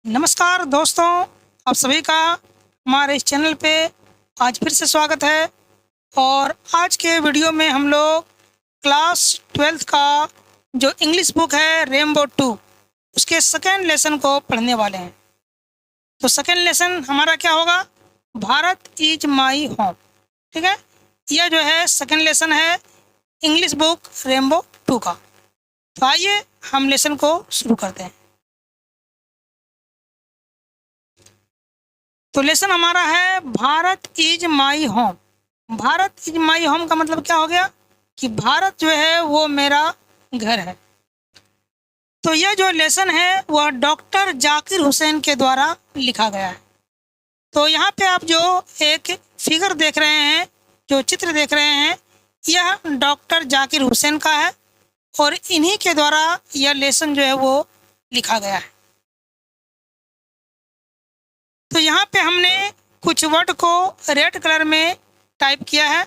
नमस्कार दोस्तों, आप सभी का हमारे इस चैनल पे आज फिर से स्वागत है। और आज के वीडियो में हम लोग क्लास 12th का जो इंग्लिश बुक है रेनबो 2 उसके सेकेंड लेसन को पढ़ने वाले हैं। तो सेकेंड लेसन हमारा क्या होगा? Bharat is my home. ठीक है, यह जो है सेकेंड लेसन है इंग्लिश बुक रेनबो 2 का। तो आइए हम लेसन को शुरू करते हैं। तो लेसन हमारा है Bharat is my home. Bharat is my home का मतलब क्या हो गया कि भारत जो है वो मेरा घर है। तो यह जो लेसन है वह डॉक्टर जाकिर हुसैन के द्वारा लिखा गया है। तो यहाँ पे आप जो एक फिगर देख रहे हैं, जो चित्र देख रहे हैं, यह डॉक्टर जाकिर हुसैन का है और इन्हीं के द्वारा यह लेसन जो है वो लिखा गया है। तो यहाँ पे हमने कुछ वर्ड को रेड कलर में टाइप किया है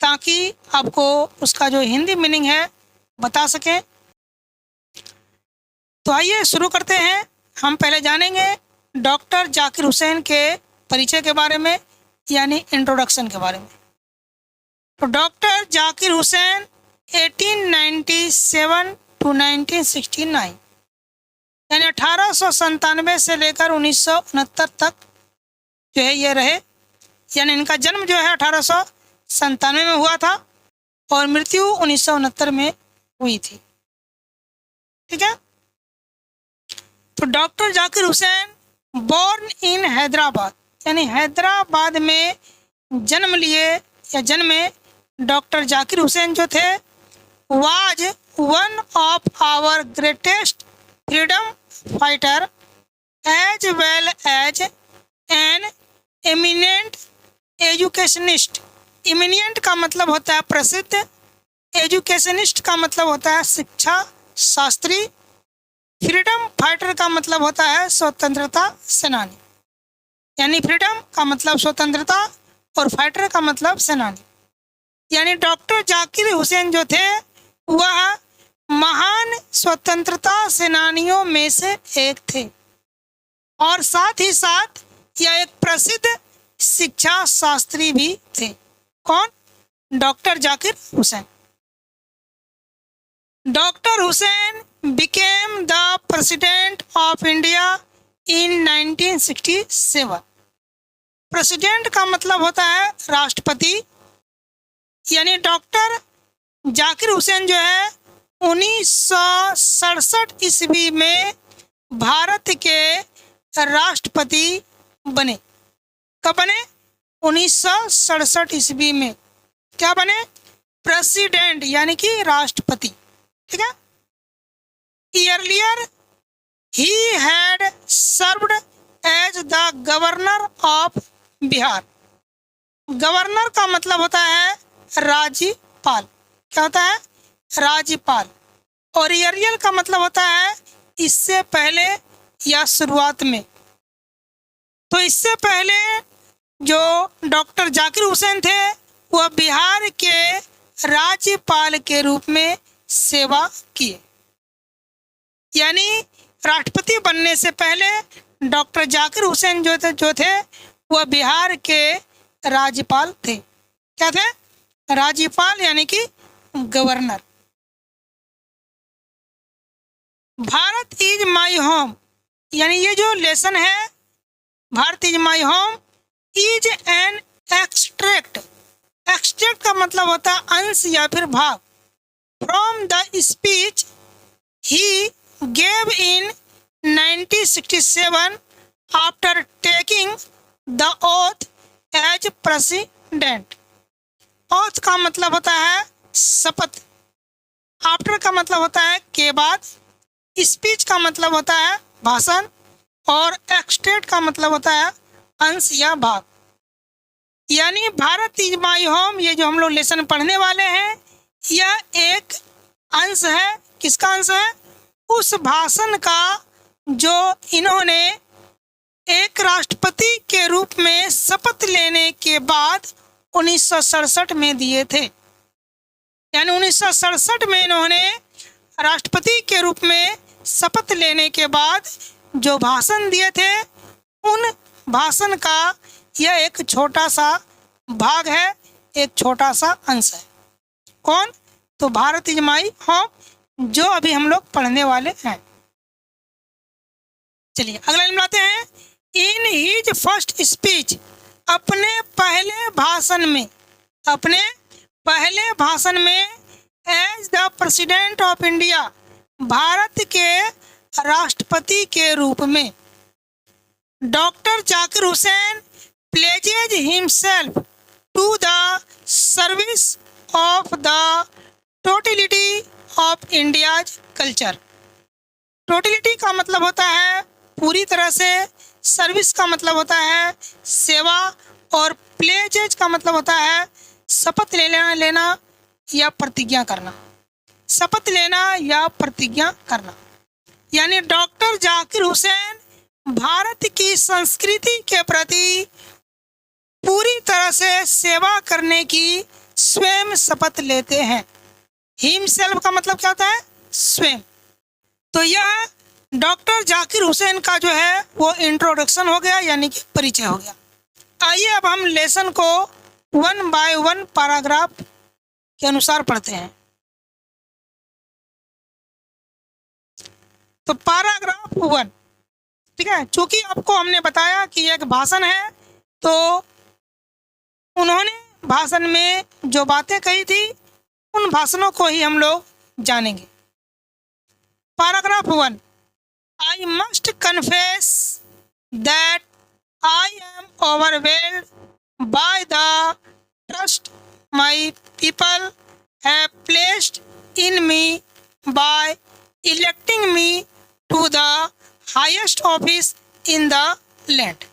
ताकि आपको उसका जो हिंदी मीनिंग है बता सकें। तो आइए शुरू करते हैं। हम पहले जानेंगे डॉक्टर जाकिर हुसैन के परिचय के बारे में, यानी इंट्रोडक्शन के बारे में। तो डॉक्टर जाकिर हुसैन 1897 to 1969 यानी 1897 से लेकर 1969 तक जो है ये रहे। यानी इनका जन्म जो है 1897 में हुआ था और मृत्यु 1969 में हुई थी। ठीक है, तो doctor Zakir Hussain born in Hyderabad, यानी हैदराबाद में जन्म लिए या जन्मे डॉक्टर जाकिर हुसैन जो थे was one of our greatest freedom fighter as well as an eminent educationist. Eminent का मतलब होता है प्रसिद्ध, एजुकेशनिस्ट का मतलब होता है शिक्षा शास्त्री, फ्रीडम फाइटर का मतलब होता है स्वतंत्रता सेनानी। यानी फ्रीडम का मतलब स्वतंत्रता और फाइटर का मतलब सेनानी। यानी डॉक्टर जाकिर हुसैन जो थे वह महान स्वतंत्रता सेनानियों में से एक थे और साथ ही साथ यह एक प्रसिद्ध शिक्षा शास्त्री भी थे। कौन? Doctor Zakir Hussain. Doctor Hussain became the president of India in 1967। President का मतलब होता है राष्ट्रपति। यानी डॉक्टर जाकिर हुसैन जो है 1967 ईस्वी में भारत के राष्ट्रपति बने। कब बने? 1967 ईस्वी में क्या बने? प्रेसिडेंट यानी कि राष्ट्रपति। ठीक है, ईयरलियर ही had served as the governor of Bihar. Governor का मतलब होता है राज्यपाल। क्या होता है? राज्यपाल। और ईयरलियर का मतलब होता है इससे पहले या शुरुआत में। तो इससे पहले जो डॉक्टर जाकिर हुसैन थे वह बिहार के राज्यपाल के रूप में सेवा किए। यानी राष्ट्रपति बनने से पहले डॉक्टर जाकिर हुसैन जो थे वह बिहार के राज्यपाल थे। क्या थे? राज्यपाल यानी कि governor. Bharat is my home, यानी ये जो लेसन है Bharat is my home is an extract. Extract का मतलब होता है अंश या फिर भाग from the speech he gave in 1967 after taking the oath as president. Oath का मतलब होता है शपथ, आफ्टर का मतलब होता है के बाद, स्पीच का मतलब होता है भाषण और एक्सट्रैक्ट का मतलब होता है अंश या भाग। यानी भारत इज माई होम ये जो हम लोग लेसन पढ़ने वाले हैं यह एक अंश है। किसका अंश है? उस भाषण का जो इन्होंने एक राष्ट्रपति के रूप में शपथ लेने के बाद 1967 में दिए थे। यानी 1967 में इन्होंने राष्ट्रपति के रूप में शपथ लेने के बाद जो भाषण दिए थे उन भाषण का यह एक छोटा सा भाग है, एक छोटा सा अंश है। कौन? तो भारत इज माई होम, जो अभी हम लोग पढ़ने वाले हैं। चलिए अगला लाइन मिलाते हैं। इन हिज फर्स्ट स्पीच, अपने पहले भाषण में, अपने पहले भाषण में, as the president of India, Bharat के राष्ट्रपति के रूप में, doctor Zakir Hussain pledges himself to the service of the totality of India's culture. Totality का मतलब होता है पूरी तरह से, सर्विस का मतलब होता है सेवा, और प्लेजेज का मतलब होता है शपथ लेना या प्रतिज्ञा करना, शपथ लेना या प्रतिज्ञा करना। यानी डॉक्टर जाकिर हुसैन भारत की संस्कृति के प्रति पूरी तरह से सेवा करने की स्वयं शपथ लेते हैं। हिमसेल्फ का मतलब क्या होता है? स्वयं। तो यह डॉक्टर जाकिर हुसैन का जो है वो इंट्रोडक्शन हो गया, यानी कि परिचय हो गया। आइए अब हम लेसन को 1 बाय 1 पैराग्राफ के अनुसार पढ़ते हैं। तो पैराग्राफ 1, ठीक है, चूंकि आपको हमने बताया कि एक भाषण है, तो उन्होंने भाषण में जो बातें कही थी उन भाषणों को ही हम लोग जानेंगे। Paragraph 1, I must confess that I am overwhelmed by the trust my people have placed in me by electing me to the highest office in the land।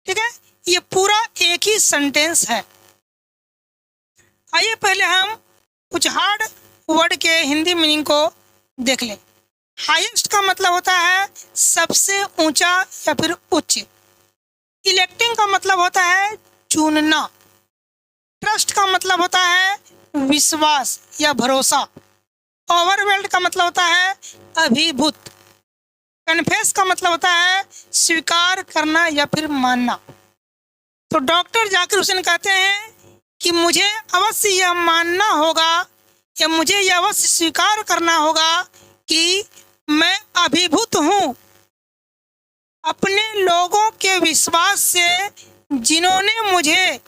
ठीक है, ये पूरा एक ही सेंटेंस है। आइए पहले हम कुछ हार्ड वर्ड के हिंदी मीनिंग को देख लें। हाईएस्ट का मतलब होता है सबसे ऊंचा या फिर उच्च। इलेक्टिंग का मतलब होता है चुनना। ट्रस्ट का मतलब होता है विश्वास या भरोसा। ओवरवेल्ड का मतलब होता है अभिभूत। कन्फेस का मतलब होता है स्वीकार करना या फिर मानना। तो डॉक्टर जाकिर हुसैन कहते हैं कि मुझे अवश्य यह मानना होगा या मुझे यह अवश्य स्वीकार करना होगा कि मैं अभिभूत हूँ अपने लोगों के विश्वास से, जिन्होंने मुझे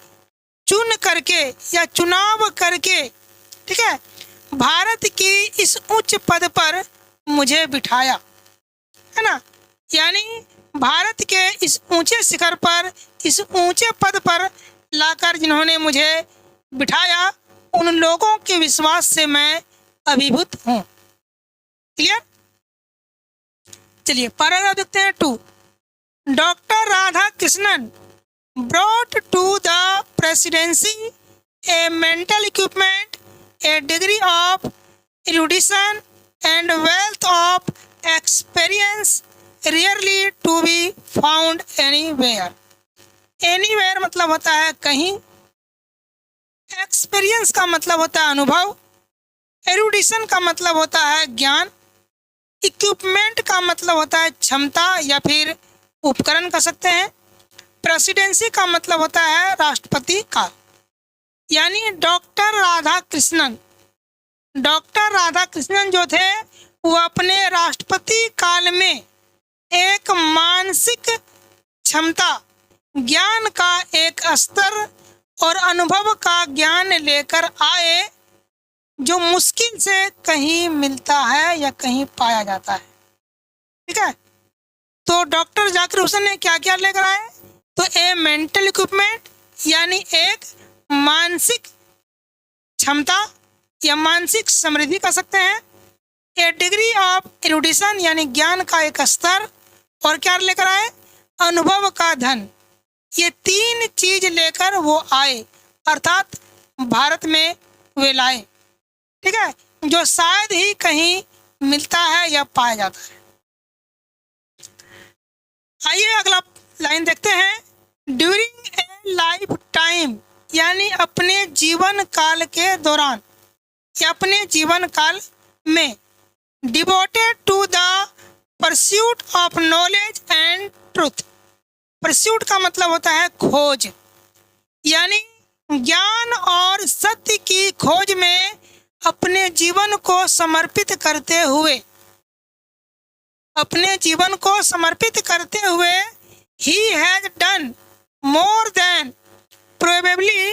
चुन करके या चुनाव करके, ठीक है, भारत की इस उच्च पद पर मुझे बिठाया, है ना। यानी भारत के इस ऊंचे शिखर पर, इस ऊंचे पद पर लाकर जिन्होंने मुझे बिठाया, उन लोगों के विश्वास से मैं अभिभूत हूँ। क्लियर? चलिए पैराग्राफ देखते हैं 2। Doctor Radhakrishnan brought to the presidency a mental equipment, a degree of erudition and wealth of experience rarely to be found anywhere. Anywhere मतलब होता है कहीं, एक्सपीरियंस का मतलब होता है अनुभव, एरुडिशन का मतलब होता है ज्ञान, इक्विपमेंट का मतलब होता है क्षमता या फिर उपकरण कह सकते हैं, प्रेसिडेंसी का मतलब होता है राष्ट्रपति काल। यानी डॉक्टर राधा कृष्णन जो थे वो अपने राष्ट्रपति काल में एक मानसिक क्षमता, ज्ञान का एक स्तर और अनुभव का ज्ञान लेकर आए जो मुश्किल से कहीं मिलता है या कहीं पाया जाता है। ठीक है, तो डॉक्टर जाकिर हुसैन ने क्या क्या लेकर आए? तो ए मेंटल इक्विपमेंट यानी एक मानसिक क्षमता या मानसिक समृद्धि कह सकते हैं, ए डिग्री ऑफ एरुडिशन यानी ज्ञान का एक स्तर, और क्या लेकर आए? अनुभव का धन। ये 3 चीज लेकर वो आए, अर्थात भारत में वे लाए। ठीक है, जो शायद ही कहीं मिलता है या पाया जाता है। आइए अगला लाइन देखते हैं। ड्यूरिंग ए लाइफ टाइम यानी अपने जीवन काल के दौरान या अपने जीवन काल में, devoted to the pursuit of knowledge and truth. Pursuit का मतलब होता है खोज, यानी ज्ञान और सत्य की खोज में अपने जीवन को समर्पित करते हुए, he has done more than probably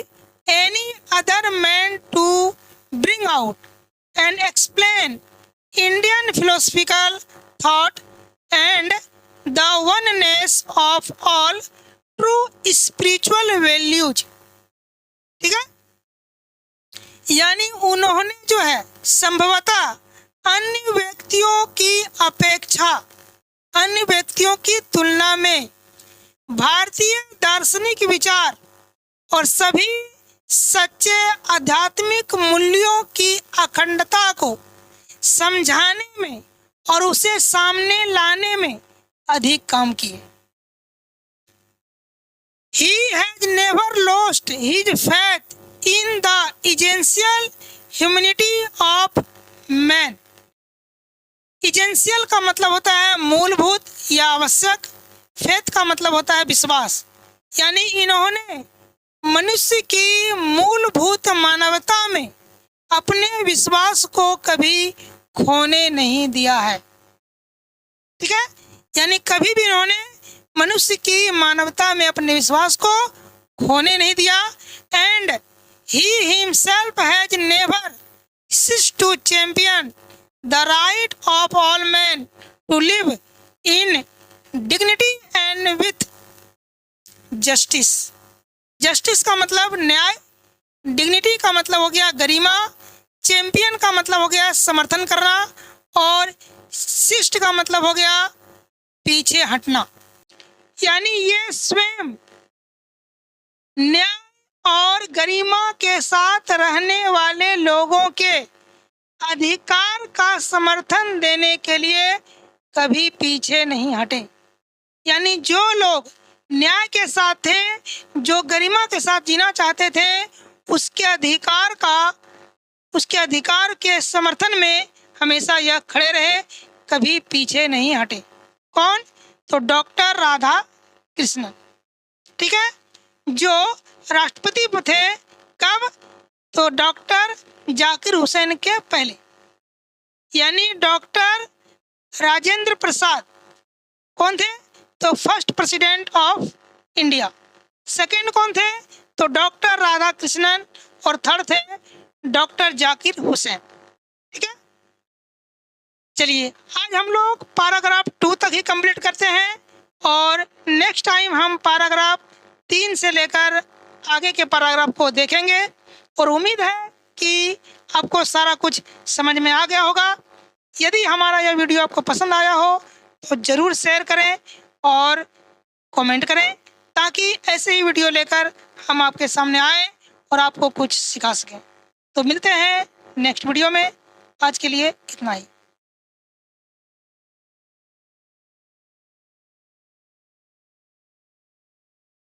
any other man to bring out and explain Indian philosophical thought and the oneness of all true spiritual values। ठीक है, यानी उन्होंने जो है संभवतः अन्य व्यक्तियों की तुलना में भारतीय दार्शनिक विचार और सभी सच्चे आध्यात्मिक मूल्यों की अखंडता को समझाने में और उसे सामने लाने में अधिक काम किए। He has never lost his faith in the essential humanity of man। Essential का मतलब होता है मूलभूत या आवश्यक, फेथ का मतलब होता है विश्वास, यानी इन्होंने मनुष्य की मूलभूत मानवता में अपने विश्वास को कभी खोने नहीं दिया है। ठीक है, यानी कभी भी इन्होंने मनुष्य की मानवता में अपने विश्वास को खोने नहीं दिया। And he himself has never ceased to champion the right of all men to live in dignity and with justice। Justice का मतलब न्याय, डिग्निटी का मतलब हो गया गरिमा, चैंपियन का मतलब हो गया समर्थन करना, और शिष्ट का मतलब हो गया पीछे हटना। यानी ये स्वयं न्याय और गरिमा के साथ रहने वाले लोगों के अधिकार का समर्थन देने के लिए कभी पीछे नहीं हटे। यानी जो लोग न्याय के साथ थे, जो गरिमा के साथ जीना चाहते थे, उसके अधिकार के समर्थन में हमेशा यह खड़े रहे, कभी पीछे नहीं हटे। कौन? तो डॉक्टर राधा कृष्णन। ठीक है, जो राष्ट्रपति थे कब? तो डॉक्टर जाकिर हुसैन के पहले। यानी डॉक्टर राजेंद्र प्रसाद कौन थे? तो first president of India. Second कौन थे? तो डॉक्टर राधा कृष्णन, और थर्ड थे डॉक्टर जाकिर हुसैन। ठीक है, चलिए आज हम लोग पैराग्राफ 2 तक ही कंप्लीट करते हैं, और नेक्स्ट टाइम हम पैराग्राफ 3 से लेकर आगे के पैराग्राफ को देखेंगे। और उम्मीद है कि आपको सारा कुछ समझ में आ गया होगा। यदि हमारा यह वीडियो आपको पसंद आया हो तो ज़रूर शेयर करें और कमेंट करें, ताकि ऐसे ही वीडियो लेकर हम आपके सामने आए और आपको कुछ सिखा सकें। तो मिलते हैं नेक्स्ट वीडियो में। आज के लिए इतना ही।